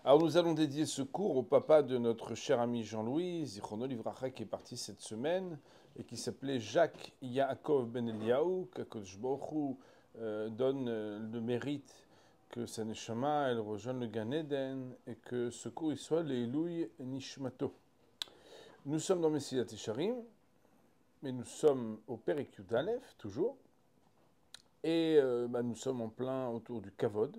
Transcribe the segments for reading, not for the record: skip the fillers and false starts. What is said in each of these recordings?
Alors nous allons dédier ce cours au papa de notre cher ami Jean-Louis, Zichrono Livracha, qui est parti cette semaine et qui s'appelait Jacques Yaakov Ben Eliaou, qu'Akadosh Baruch Hu, donne le mérite que sa neshama elle rejoigne le Gan Eden et que ce cours il soit l'Eilouï Nishmato. Nous sommes dans Messilat Yesharim, mais nous sommes au Perek Yud Aleph, toujours, et nous sommes en plein autour du Kavod.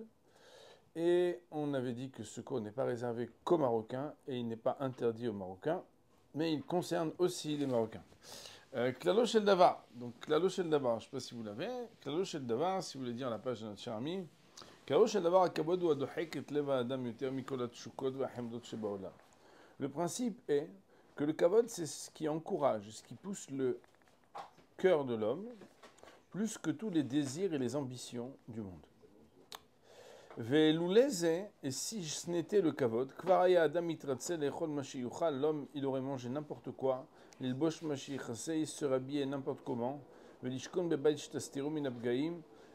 Et on avait dit que ce cours n'est pas réservé qu'aux Marocains et il n'est pas interdit aux Marocains, mais il concerne aussi les Marocains. Klalo Shel Davar. Donc Klalo Shel Davar, je ne sais pas si vous l'avez. Klalo Shel Davar, si vous voulez dire la page de notre cher ami. Klalo Shel Davar akabod ou adohek et leva adam yuter mikolat shukot v'ahemdot shebaolam. Le principe est que le kavod, c'est ce qui encourage, ce qui pousse le cœur de l'homme, plus que tous les désirs et les ambitions du monde. Et si ce n'était le kavod, l'homme il aurait mangé n'importe quoi, il se habillé n'importe comment,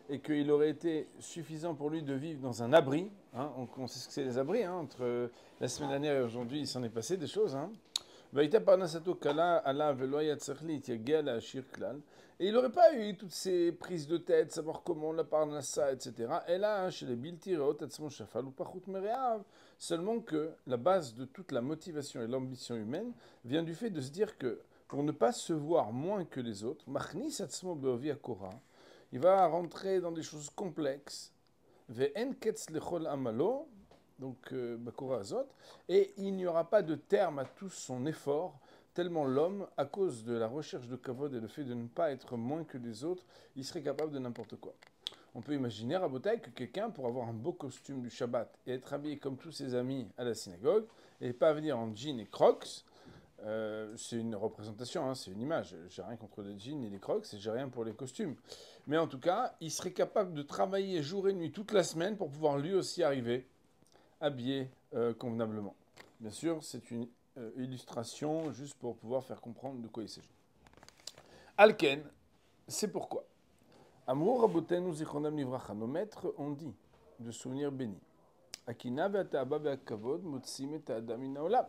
et qu'il aurait été suffisant pour lui de vivre dans un abri. Hein, on sait ce que c'est les abris, hein, entre la semaine dernière et aujourd'hui, il s'en est passé des choses. Hein. Et il n'aurait pas eu toutes ces prises de tête, savoir comment la parnassa, etc. Et là, chez les seulement que la base de toute la motivation et l'ambition humaine vient du fait de se dire que pour ne pas se voir moins que les autres, il va rentrer dans des choses complexes. Donc, Bakura Azot, et il n'y aura pas de terme à tout son effort, tellement l'homme, à cause de la recherche de kavod et le fait de ne pas être moins que les autres, il serait capable de n'importe quoi. On peut imaginer, Rabotai, que quelqu'un, pour avoir un beau costume du Shabbat et être habillé comme tous ses amis à la synagogue, et pas venir en jean et crocs, c'est une représentation, hein, c'est une image. J'ai rien contre les jeans et les crocs, et j'ai rien pour les costumes. Mais en tout cas, il serait capable de travailler jour et nuit toute la semaine pour pouvoir lui aussi arriver habillé convenablement. Bien sûr, c'est une illustration juste pour pouvoir faire comprendre de quoi il s'agit. Alken, c'est pourquoi. Amour Rabotenu Zichronam Livracha, nos maîtres ont dit de souvenirs bénis. Akina ve'ata'aba ve'akavod motsim et adam min haolam.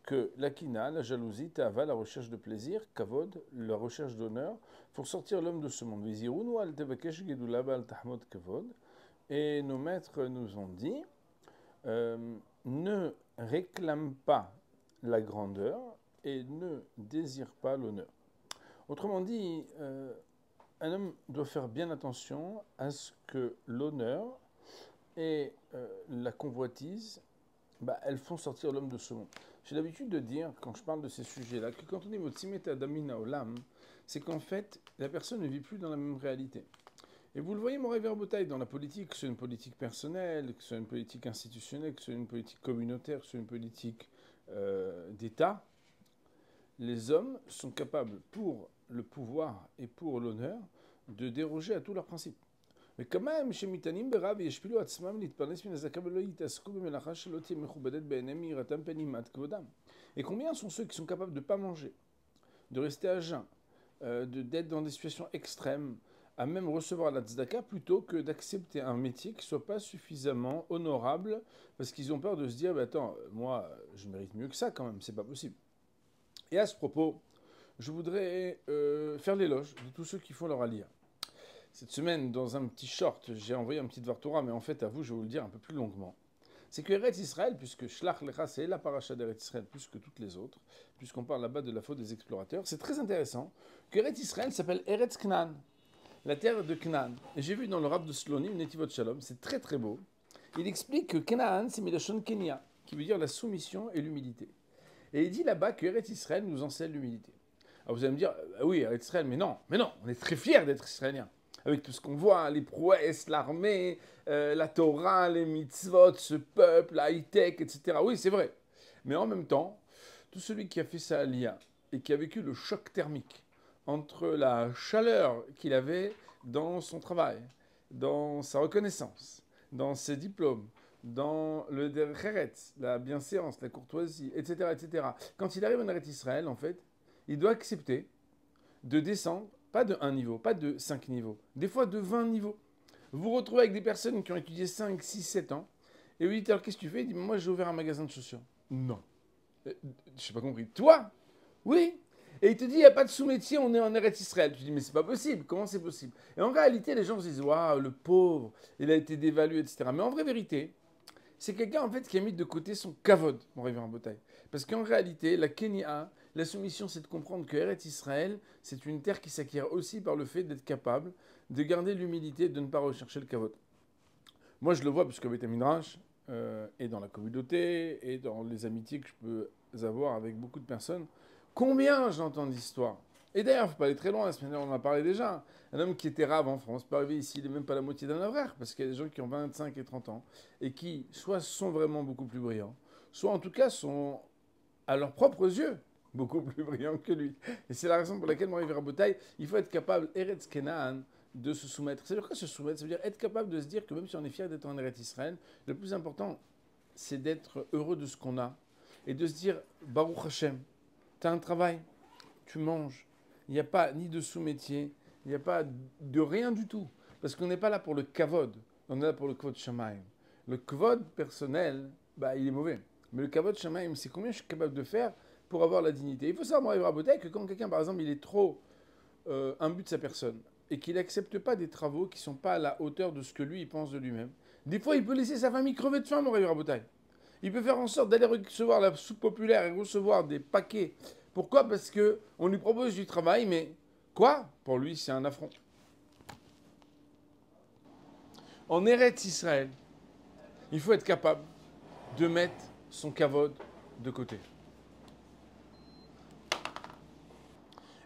Que l'akina, la jalousie, ta'ava, la recherche de plaisir, kavod, la recherche d'honneur, pour sortir l'homme de ce monde. Vizirunu al tevakesh gedula ba'al tahmod kavod. Et nos maîtres nous ont dit ne réclame pas la grandeur et ne désire pas l'honneur. Autrement dit, un homme doit faire bien attention à ce que l'honneur et la convoitise, elles font sortir l'homme de ce monde. J'ai l'habitude de dire, quand je parle de ces sujets-là, que quand on dit Motzimet Adamina Olam, c'est qu'en fait, la personne ne vit plus dans la même réalité. Et vous le voyez, mon Verbotaille, dans la politique, que ce soit une politique personnelle, que ce soit une politique institutionnelle, que ce soit une politique communautaire, que ce soit une politique d'État, les hommes sont capables, pour le pouvoir et pour l'honneur, de déroger à tous leurs principes. Mais quand même, chez Mitanim Berav, Yeshpilu Atzmam, Litparnes Minazaka Velo Yitasku, Bemelacha Sheloti Mechubadet Be'enem Yiratam Penimat Kvodam. Et combien sont ceux qui sont capables de ne pas manger, de rester à jeun, d'être dans des situations extrêmes, à même recevoir la tzedaka plutôt que d'accepter un métier qui ne soit pas suffisamment honorable parce qu'ils ont peur de se dire attends, moi je mérite mieux que ça quand même, c'est pas possible. Et à ce propos, je voudrais faire l'éloge de tous ceux qui font leur aliyah. Cette semaine, dans un petit short, j'ai envoyé un petit Dvar Torah, mais en fait, à vous, je vais vous le dire un peu plus longuement. C'est que Eretz Israël, puisque Shlach Lecha, c'est la paracha d'Eretz Israël plus que toutes les autres, puisqu'on parle là-bas de la faute des explorateurs, c'est très intéressant que Eretz Israël s'appelle Eretz Knan, la terre de Canaan. Et j'ai vu dans le rap de Slonim, Netivot Shalom, c'est très très beau. Il explique que Canaan, c'est Milachon Kenya, qui veut dire la soumission et l'humilité. Et il dit là-bas que Eretz Israël nous enseigne l'humilité. Alors vous allez me dire, oui, Eretz Israël, mais non, on est très fiers d'être israéliens. Avec tout ce qu'on voit, les prouesses, l'armée, la Torah, les mitzvot, ce peuple, la high-tech, etc. Oui, c'est vrai. Mais en même temps, tout celui qui a fait sa aliyah et qui a vécu le choc thermique entre la chaleur qu'il avait dans son travail, dans sa reconnaissance, dans ses diplômes, dans le derech, la bienséance, la courtoisie, etc., etc. Quand il arrive en Eretz Israël, en fait, il doit accepter de descendre, pas de 1 niveau, pas de 5 niveaux, des fois de 20 niveaux. Vous vous retrouvez avec des personnes qui ont étudié 5, 6, 7 ans, Et lui dit, alors qu'est-ce que tu fais? Il dit, moi j'ai ouvert un magasin de chaussures. Non. Je n'ai pas compris. Toi? Oui. Et il te dit, il n'y a pas de sous-métier, on est en Eretz Israël. Tu dis, mais c'est pas possible. Comment c'est possible? Et en réalité, les gens se disent, waouh, le pauvre, il a été dévalué, etc. Mais en vraie vérité, c'est quelqu'un en fait qui a mis de côté son kavod, mon révérend Botaï. Parce qu'en réalité, la Kenya, la soumission, c'est de comprendre que Eretz Israël, c'est une terre qui s'acquiert aussi par le fait d'être capable de garder l'humilité, de ne pas rechercher le kavod. Moi, je le vois, puisque Beth Midrash, et dans la communauté, et dans les amitiés que je peux avoir avec beaucoup de personnes, combien j'entends d'histoires. Et d'ailleurs, il ne faut pas aller très loin, la semaine dernière, on en a parlé déjà. Un homme qui était rave en France, pas arrivé ici, il n'est même pas la moitié d'un frère, parce qu'il y a des gens qui ont 25 et 30 ans, et qui soit sont vraiment beaucoup plus brillants, soit en tout cas sont, à leurs propres yeux, beaucoup plus brillants que lui. Et c'est la raison pour laquelle, Marie Rabotaï, il faut être capable, Eretz Kenaan, de se soumettre. Ça veut dire quoi se soumettre? Ça veut dire être capable de se dire que même si on est fier d'être en Eretz Israël, le plus important, c'est d'être heureux de ce qu'on a. Et de se dire, Baruch Hashem, tu as un travail, tu manges. Il n'y a pas ni de sous-métier, il n'y a pas de rien du tout. Parce qu'on n'est pas là pour le kavod, on est là pour le kavod shamayim. Le kavod personnel, bah, il est mauvais. Mais le kavod shamayim, c'est combien je suis capable de faire pour avoir la dignité. Il faut savoir, moi, Rabotai, que quand quelqu'un, par exemple, il est trop imbu de sa personne, et qu'il n'accepte pas des travaux qui ne sont pas à la hauteur de ce que lui, il pense de lui-même, des fois, il peut laisser sa famille crever de faim, mon réveil Rabotai. Il peut faire en sorte d'aller recevoir la soupe populaire et recevoir des paquets. Pourquoi? Parce qu'on lui propose du travail, mais quoi? Pour lui, c'est un affront. En Eretz Israël, il faut être capable de mettre son kavod de côté.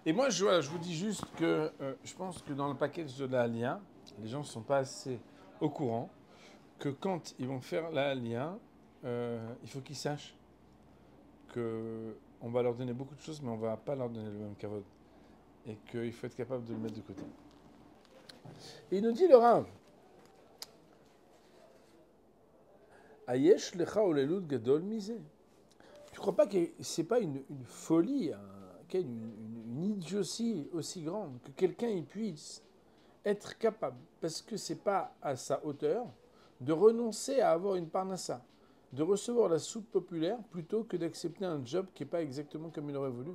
Et moi, je vous dis juste que je pense que dans le package de la Aliyah, les gens ne sont pas assez au courant que quand ils vont faire la Aliyah, il faut qu'ils sachent qu'on va leur donner beaucoup de choses, mais on ne va pas leur donner le même kavod. Et qu'il faut être capable de le mettre de côté. Et il nous dit le Rav, Ayesh lecha olelut gadol misé. Tu ne crois pas que c'est pas une folie, une idiotie aussi grande que quelqu'un y puisse être capable, parce que c'est pas à sa hauteur, de renoncer à avoir une parnassa, de recevoir la soupe populaire plutôt que d'accepter un job qui n'est pas exactement comme il aurait voulu.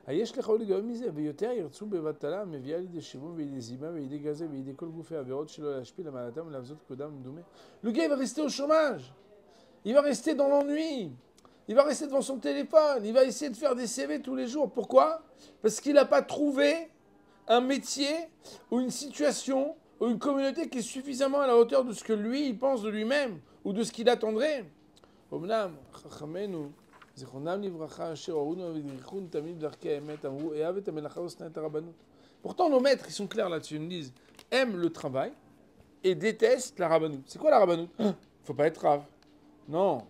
היש לך עוד לגבי מזה, ויותר ירצו בבטלה, מביאה לידי שיבום וידי זימה וידי גזה וידי כל גופי העבירות שלא להשפיל למעלתם ולעבזות כבודם מדומה. Le gars, il va rester au chômage. Il va rester dans l'ennui. Il va rester devant son téléphone. Il va essayer de faire des CV tous les jours. Pourquoi? Parce qu'il n'a pas trouvé un métier ou une situation ou une communauté qui est suffisamment à la hauteur de ce que lui, il pense de lui-même ou de ce qu'il attendrait. Omnam, chachamenu, pourtant, nos maîtres, ils sont clairs là-dessus. Ils nous disent aime le travail et déteste la rabbanout. C'est quoi la rabbanout? Il ne faut pas être rave. Non.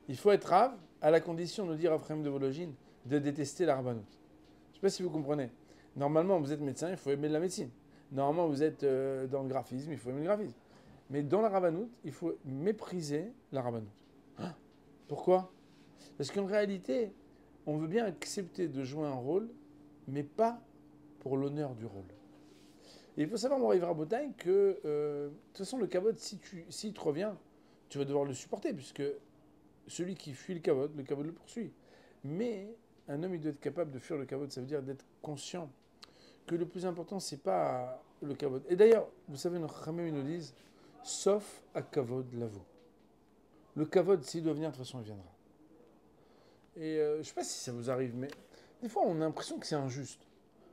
Il faut être rave à la condition de dire à Frère de Vologine de détester la rabbanout. Je ne sais pas si vous comprenez. Normalement, vous êtes médecin, il faut aimer la médecine. Normalement, vous êtes dans le graphisme, il faut aimer le graphisme. Mais dans la rabbanout, il faut mépriser la rabbanout. Pourquoi? Parce qu'en réalité, on veut bien accepter de jouer un rôle, mais pas pour l'honneur du rôle. Et il faut savoir, mon Rav Botaï, que de toute façon, le kavod, s'il te revient, tu vas devoir le supporter, puisque celui qui fuit le kavod le poursuit. Mais un homme, il doit être capable de fuir le kavod, ça veut dire d'être conscient que le plus important, c'est pas le kavod. Et d'ailleurs, vous savez, nos Khamim, ils nous disent, sauf à kavod lavo. Le kavod, s'il doit venir, de toute façon, il viendra. Et je ne sais pas si ça vous arrive, mais des fois, on a l'impression que c'est injuste.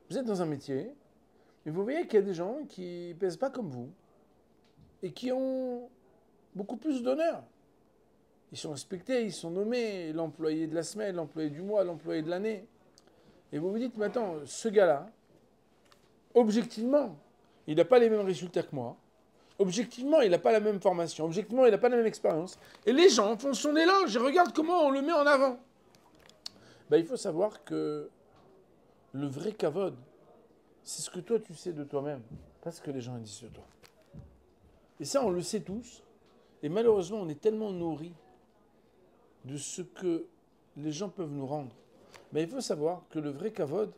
Vous êtes dans un métier, et vous voyez qu'il y a des gens qui ne pèsent pas comme vous, et qui ont beaucoup plus d'honneur. Ils sont respectés, ils sont nommés, l'employé de la semaine, l'employé du mois, l'employé de l'année. Et vous vous dites, mais attends, ce gars-là, objectivement, il n'a pas les mêmes résultats que moi. Objectivement, il n'a pas la même formation. Objectivement, il n'a pas la même expérience. Et les gens font son éloge et regardent comment on le met en avant. Ben, il faut savoir que le vrai kavod, c'est ce que toi tu sais de toi-même, pas ce que les gens disent de toi. Et ça, on le sait tous. Et malheureusement, on est tellement nourri de ce que les gens peuvent nous rendre. Ben, il faut savoir que le vrai kavod,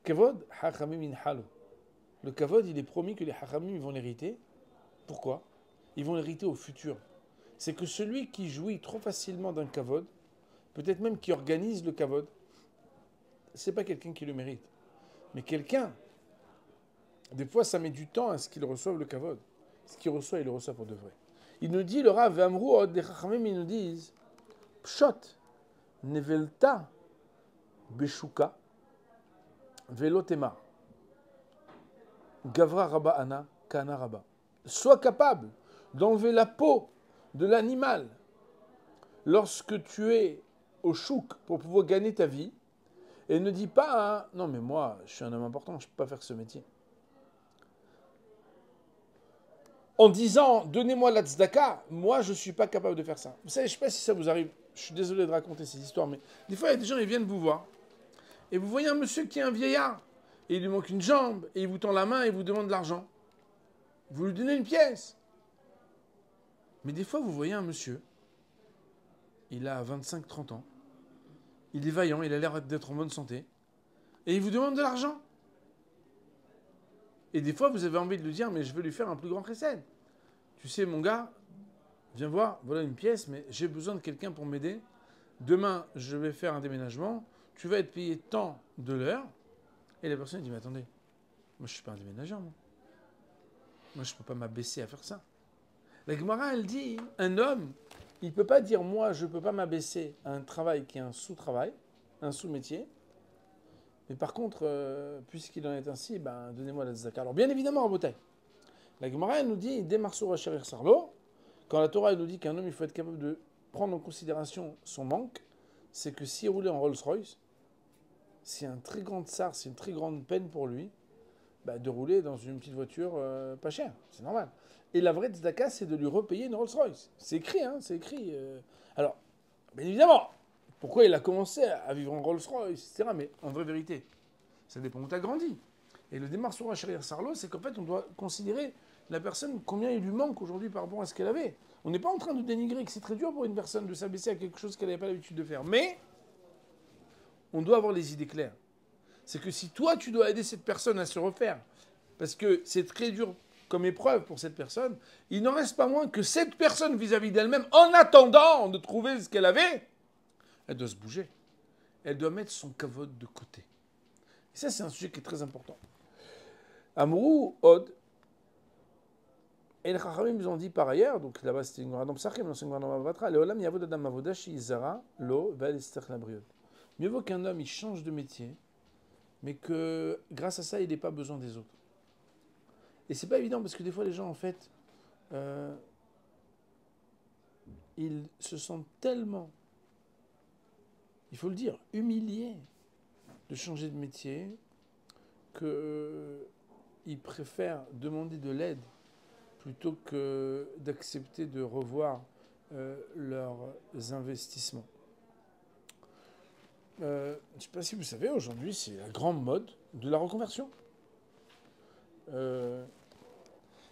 kavod, hachamim inhalo. Le kavod, il est promis que les hachamim vont l'hériter. Pourquoi? Ils vont l'hériter au futur. c'est que celui qui jouit trop facilement d'un kavod, peut-être même qui organise le kavod, c'est pas quelqu'un qui le mérite. Mais quelqu'un, des fois, ça met du temps à ce qu'il reçoive le kavod. Ce qu'il reçoit, il le reçoit pour de vrai. Il nous dit, le Rav Amrou, les Chachamim, ils nous disent, Pshot, Nevelta, Beshuka, Velotema, Gavra Rabba Ana, Kana Rabba. Sois capable d'enlever la peau de l'animal lorsque tu es au chouk pour pouvoir gagner ta vie. Et ne dis pas, hein, non mais moi, je suis un homme important, je ne peux pas faire ce métier. En disant, donnez-moi la tzedaka, moi je ne suis pas capable de faire ça. Vous savez, je ne sais pas si ça vous arrive, je suis désolé de raconter ces histoires, mais des fois il y a des gens, ils viennent vous voir, et vous voyez un monsieur qui est un vieillard, et il lui manque une jambe, et il vous tend la main et vous demande de l'argent. Vous lui donnez une pièce. Mais des fois, vous voyez un monsieur, il a 25-30 ans, il est vaillant, il a l'air d'être en bonne santé, et il vous demande de l'argent. Et des fois, vous avez envie de lui dire, mais je veux lui faire un plus grand chesed. Tu sais, mon gars, viens voir, voilà une pièce, mais j'ai besoin de quelqu'un pour m'aider. Demain, je vais faire un déménagement, tu vas être payé tant de l'heure. Et la personne dit, mais attendez, moi je ne suis pas un déménageur, moi. Moi, je ne peux pas m'abaisser à faire ça. La Gemara, elle dit, un homme, il ne peut pas dire, moi, je ne peux pas m'abaisser à un travail qui est un sous-travail, un sous-métier. Mais par contre, puisqu'il en est ainsi, ben, donnez-moi la tzedaka. Alors, bien évidemment, en bouteille. La Gemara, elle nous dit, dès Marsour Hacharir Sarlo, quand la Torah elle nous dit qu'un homme, il faut être capable de prendre en considération son manque, c'est que s'il roulait en Rolls-Royce, c'est un très grand tsar, c'est une très grande peine pour lui, bah, de rouler dans une petite voiture pas chère. C'est normal. Et la vraie tzedaka, c'est de lui repayer une Rolls-Royce. C'est écrit, hein, c'est écrit. Alors, bien évidemment, pourquoi il a commencé à vivre en Rolls-Royce, etc. Mais en vraie vérité, ça dépend où tu as grandi. Et le démarre sur Hacharir Sarlo, c'est qu'en fait, on doit considérer la personne, combien il lui manque aujourd'hui par rapport à ce qu'elle avait. On n'est pas en train de dénigrer que c'est très dur pour une personne de s'abaisser à quelque chose qu'elle n'avait pas l'habitude de faire. Mais on doit avoir les idées claires. C'est que si toi, tu dois aider cette personne à se refaire, parce que c'est très dur comme épreuve pour cette personne, il n'en reste pas moins que cette personne vis-à-vis d'elle-même, en attendant de trouver ce qu'elle avait, elle doit se bouger. Elle doit mettre son kavod de côté. Et ça, c'est un sujet qui est très important. Amrou, Od, et les Chachamim nous ont dit par ailleurs, donc là-bas c'était une grande psachim, c'est une grande avatra, le olam yavod adam avoda shizara lo vel estech labriot. Mieux vaut qu'un homme il change de métier, mais que grâce à ça il n'ait pas besoin des autres. Et c'est pas évident parce que des fois les gens en fait, ils se sentent tellement, il faut le dire, humiliés de changer de métier qu'ils préfèrent demander de l'aide plutôt que d'accepter de revoir leurs investissements. Je ne sais pas si vous savez, aujourd'hui, c'est la grande mode de la reconversion.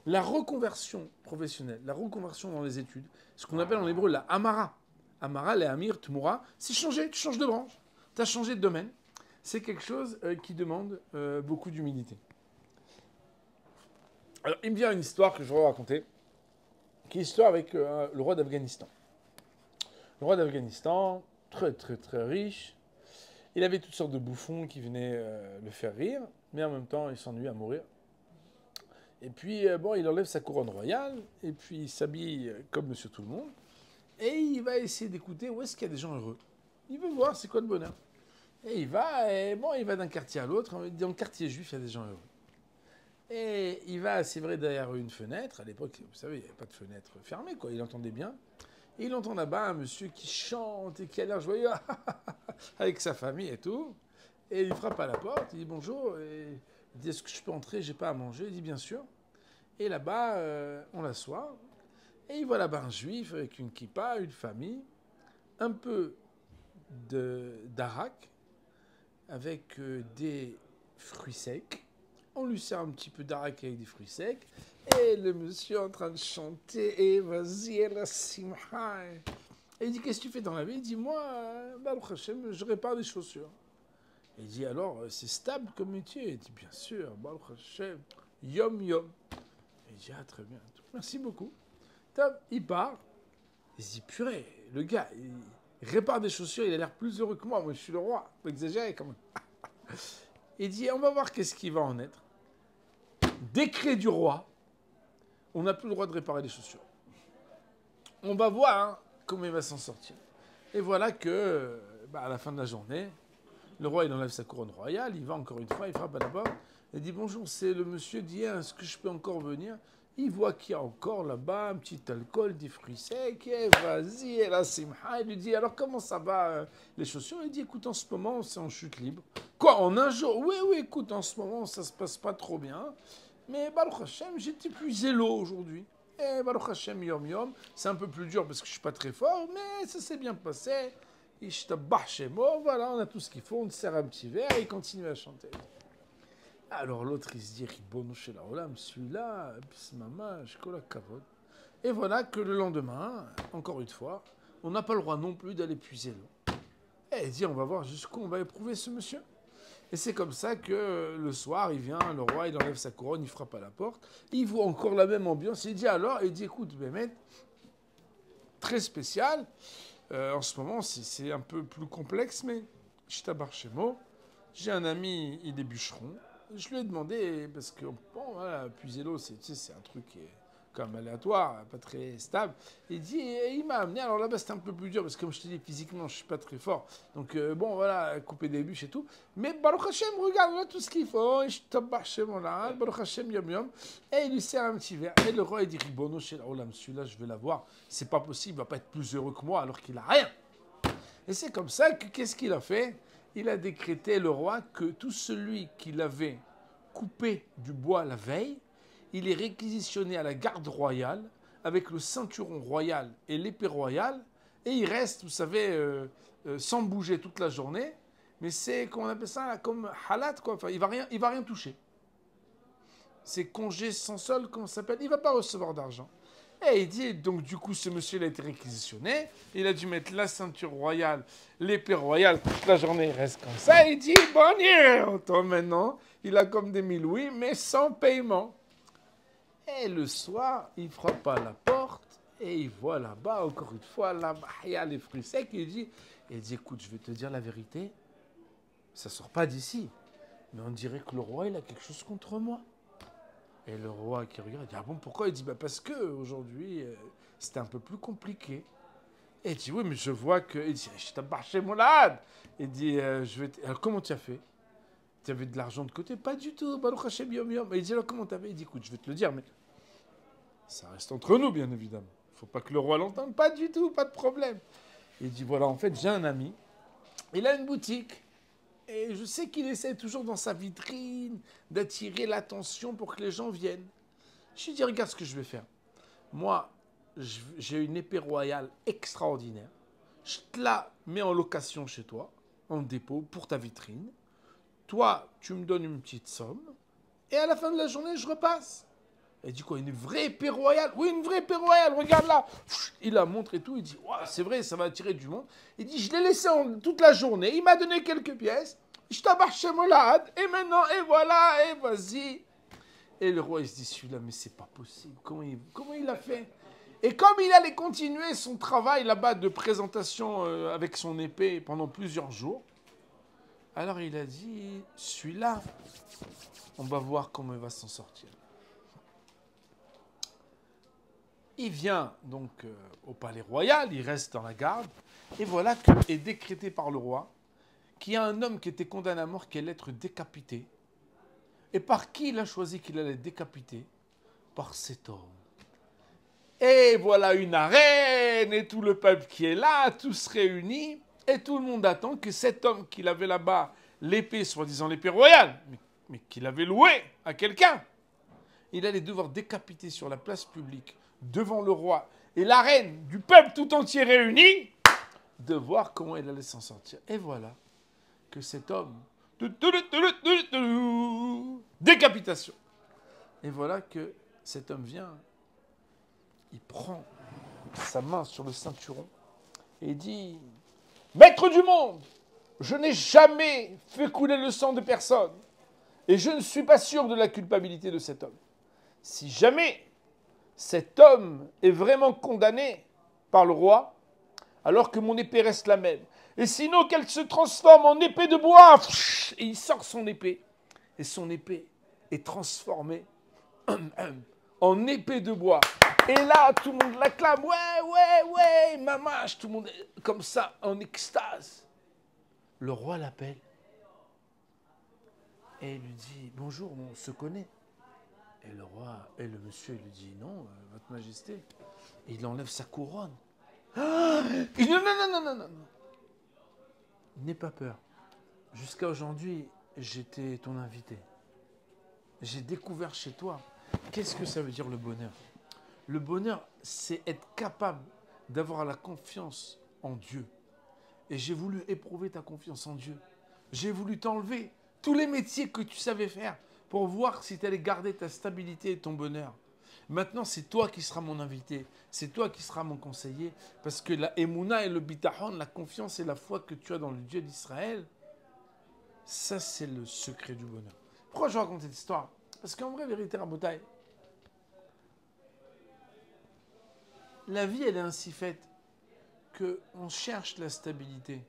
La reconversion professionnelle, la reconversion dans les études, ce qu'on appelle en hébreu la Amara. Amara, les Amir, Tmoura, c'est changer, tu changes de branche, tu as changé de domaine. C'est quelque chose qui demande beaucoup d'humilité. Alors, il me vient une histoire que je vais raconter, qui est l'histoire avec le roi d'Afghanistan. Le roi d'Afghanistan, très très très riche, il avait toutes sortes de bouffons qui venaient le faire rire, mais en même temps, il s'ennuie à mourir. Et puis, bon, il enlève sa couronne royale, et puis il s'habille comme monsieur tout le monde, et il va essayer d'écouter où est-ce qu'il y a des gens heureux. Il veut voir c'est quoi le bonheur. Et il va d'un quartier à l'autre, dans le quartier juif, il y a des gens heureux. Et il va, c'est vrai, derrière une fenêtre. À l'époque, vous savez, il n'y avait pas de fenêtre fermée, quoi. Il entendait bien. Et il entend là-bas un monsieur qui chante et qui a l'air joyeux avec sa famille et tout. Et il frappe à la porte, il dit bonjour. Et il dit est-ce que je peux entrer? J'ai pas à manger. Il dit bien sûr. Et là-bas, on l'assoit. Et il voit là-bas un juif avec une kippa, une famille, un peu d'arak, avec des fruits secs. On lui sert un petit peu d'arak avec des fruits secs. Et le monsieur est en train de chanter. Et vas-y, la simha. Et il dit, qu'est-ce que tu fais dans la vie? Il dit, moi, Baruch Hashem, je répare des chaussures. Et il dit, alors, c'est stable comme métier? Il dit, bien sûr, Baruch Hashem, yom yom. Et il dit, ah, très bien. Merci beaucoup. Il part. Il se dit, purée, le gars, il répare des chaussures, il a l'air plus heureux que moi. Moi, je suis le roi. Faut exagérer quand même. Il dit, on va voir qu'est-ce qui va en être. Décret du roi, on n'a plus le droit de réparer les chaussures. On va voir hein, comment il va s'en sortir. Et voilà que, à la fin de la journée, le roi, il enlève sa couronne royale, il va encore une fois, il frappe à la porte, il dit, bonjour, c'est le monsieur d'hier, est-ce que je peux encore venir? Il voit qu'il y a encore là-bas un petit alcool, des fruits secs, et vas-y, et la simha. Il lui dit, alors comment ça va les chaussures? Il dit, écoute, en ce moment, c'est en chute libre. Quoi, en un jour? Oui, écoute, en ce moment, ça se passe pas trop bien. Mais Baruch Hashem, j'ai épuisé l'eau aujourd'hui. Et Baruch Hashem, yom yom, c'est un peu plus dur parce que je suis pas très fort, mais ça s'est bien passé. Ishtabah Shemo, voilà, on a tout ce qu'il faut, on te sert un petit verre et il continue à chanter. Alors l'autre, il se dit, Ribono shel haolam, celui-là, bismama, shkola kavod. Et voilà que le lendemain, encore une fois, on n'a pas le droit non plus d'aller puiser l'eau. Et il dit, on va voir jusqu'où on va éprouver ce monsieur. Et c'est comme ça que le soir, il vient, le roi, il enlève sa couronne, il frappe à la porte, il voit encore la même ambiance, il dit alors, il dit, écoute, Bémet, très spécial, en ce moment, c'est un peu plus complexe, mais Shtabar Shemo, j'ai un ami, il est bûcheron. Je lui ai demandé, parce que, bon, voilà, puiser l'eau, c'est un truc qui est quand même aléatoire, pas très stable. Il m'a amené, alors là-bas, c'était un peu plus dur, parce que comme je te dis, physiquement, je suis pas très fort. Donc, bon, voilà, couper des bûches et tout. Mais Baruch Hashem, regarde, là, tout ce qu'il faut. Baruch Hashem, yom yom. Et il lui sert un petit verre. Et le roi, il dit, Ribono shel haolam, celui-là, je vais l'avoir. C'est pas possible, il va pas être plus heureux que moi, alors qu'il a rien. Et c'est comme ça que, qu'est-ce qu'il a fait? Il a décrété, le roi, que tout celui qu'il avait coupé du bois la veille, il est réquisitionné à la garde royale avec le ceinturon royal et l'épée royale, et il reste, vous savez, sans bouger toute la journée, mais c'est, comment on appelle ça, comme halat, quoi. Enfin, il va rien toucher. C'est congé sans solde, comment ça s'appelle? Il va pas recevoir d'argent. Et il dit, donc du coup, ce monsieur il a été réquisitionné, il a dû mettre la ceinture royale, l'épée royale, toute la journée, il reste comme ça, il dit, bon, maintenant, il a comme des mille oui, mais sans paiement. Et le soir, il frappe à la porte, et il voit là-bas, encore une fois, là-bas, il y a les fruits secs, il dit, écoute, je vais te dire la vérité, ça sort pas d'ici, mais on dirait que le roi, il a quelque chose contre moi. Et le roi qui regarde, il dit, ah bon, pourquoi? Il dit, parce que aujourd'hui, c'était un peu plus compliqué. Et il dit, oui, mais je vois que... Il dit, je t'ai marché mon lad. Il dit, alors comment tu as fait? Tu avais de l'argent de côté? Pas du tout, Baruch Hashem yom yom. Il dit, alors comment tu as fait? Il dit, écoute, je vais te le dire, mais ça reste entre nous, bien évidemment. Il ne faut pas que le roi l'entende. Pas du tout, pas de problème. Il dit, voilà, en fait, j'ai un ami. Il a une boutique. Et je sais qu'il essaie toujours dans sa vitrine d'attirer l'attention pour que les gens viennent. Je lui dis, regarde ce que je vais faire. Moi, j'ai une épée royale extraordinaire. Je te la mets en location chez toi, en dépôt, pour ta vitrine. Toi, tu me donnes une petite somme. Et à la fin de la journée, je repasse. Elle dit quoi? Une vraie épée royale? Oui, une vraie épée royale, regarde là. Il la montre et tout, il dit, ouais, c'est vrai, ça va attirer du monde. Il dit, je l'ai laissé toute la journée, il m'a donné quelques pièces, je t'abarche chez Molad, et maintenant, et voilà, et vas-y. Et le roi, il se dit, celui-là, mais c'est pas possible, comment il a fait? Et comme il allait continuer son travail là-bas de présentation avec son épée pendant plusieurs jours, alors il a dit, celui-là, on va voir comment il va s'en sortir. Il vient donc au palais royal, il reste dans la garde, et voilà qu'est décrété par le roi qu'il y a un homme qui était condamné à mort qui allait être décapité. Et par qui il a choisi qu'il allait être décapité? Par cet homme. Et voilà une arène, et tout le peuple qui est là, tous réunis, et tout le monde attend que cet homme qu'il avait là-bas, l'épée, soi-disant l'épée royale, mais qu'il avait louée à quelqu'un, il allait devoir décapiter sur la place publique devant le roi et la reine du peuple tout entier réuni, de voir comment il allait s'en sortir. Et voilà que cet homme, décapitation. Et voilà que cet homme vient, il prend sa main sur le ceinturon et il dit, maître du monde, je n'ai jamais fait couler le sang de personne et je ne suis pas sûr de la culpabilité de cet homme. Si jamais cet homme est vraiment condamné par le roi, alors que mon épée reste la même. Et sinon qu'elle se transforme en épée de bois. Et il sort son épée. Et son épée est transformée en épée de bois. Et là, tout le monde l'acclame. Ouais, mamache. Tout le monde est comme ça, en extase. Le roi l'appelle. Et il lui dit, bonjour, on se connaît. Et le roi, et le monsieur lui dit, non, votre majesté. Et il enlève sa couronne. Ah, il dit, non. N'aie pas peur. Jusqu'à aujourd'hui, j'étais ton invité. J'ai découvert chez toi. Qu'est-ce que ça veut dire le bonheur? Le bonheur, c'est être capable d'avoir la confiance en Dieu. Et j'ai voulu éprouver ta confiance en Dieu. J'ai voulu t'enlever tous les métiers que tu savais faire pour voir si tu allais garder ta stabilité et ton bonheur. Maintenant, c'est toi qui seras mon invité. C'est toi qui seras mon conseiller. Parce que la émouna et le bitachon, la confiance et la foi que tu as dans le Dieu d'Israël, ça, c'est le secret du bonheur. Pourquoi je raconte cette histoire? Parce qu'en vrai, vérité, Rabotai, la vie, elle est ainsi faite qu'on cherche la stabilité.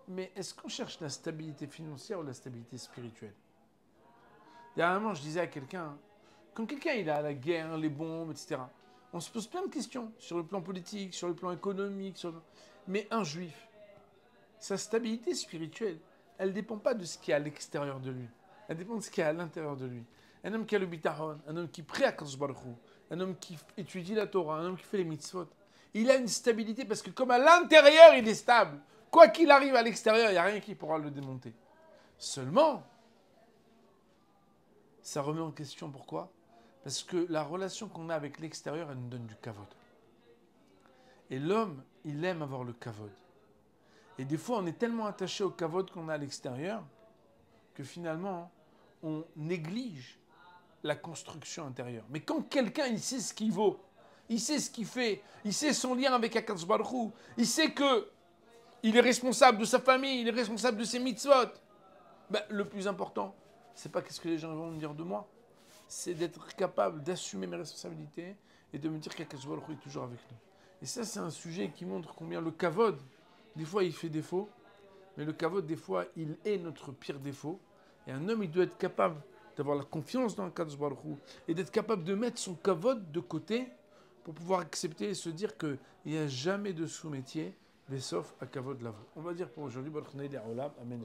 Mais est-ce qu'on cherche la stabilité financière ou la stabilité spirituelle? Dernièrement, je disais à quelqu'un, quand quelqu'un il a la guerre, les bombes, etc., on se pose plein de questions sur le plan politique, sur le plan économique. Mais un juif, sa stabilité spirituelle, elle ne dépend pas de ce qui est à l'extérieur de lui. Elle dépend de ce qui est à l'intérieur de lui. Un homme qui a le bitachon, un homme qui prie à Kadosh Baruch Hu, un homme qui étudie la Torah, un homme qui fait les mitzvot, il a une stabilité parce que comme à l'intérieur, il est stable. Quoi qu'il arrive à l'extérieur, il n'y a rien qui pourra le démonter. Seulement, ça remet en question pourquoi? Parce que la relation qu'on a avec l'extérieur, elle nous donne du kavod. Et l'homme, il aime avoir le kavod. Et des fois, on est tellement attaché au kavod qu'on a à l'extérieur que finalement, on néglige la construction intérieure. Mais quand quelqu'un, il sait ce qu'il vaut, il sait ce qu'il fait, il sait son lien avec Akadosh Baruch Hu, il sait que il est responsable de sa famille, il est responsable de ses mitzvot. Ben, le plus important, c'est pas qu'est-ce que les gens vont me dire de moi, c'est d'être capable d'assumer mes responsabilités et de me dire qu'Akadosh Baruch Hu est toujours avec nous. Et ça, c'est un sujet qui montre combien le kavod, des fois, il fait défaut, mais le kavod, des fois, il est notre pire défaut. Et un homme, il doit être capable d'avoir la confiance dans Akadosh Baruch Hu et d'être capable de mettre son kavod de côté pour pouvoir accepter et se dire qu'il n'y a jamais de sous-métier, mais sauf à kavod lavo. On va dire pour aujourd'hui, Baruch Nei Olam, Amen.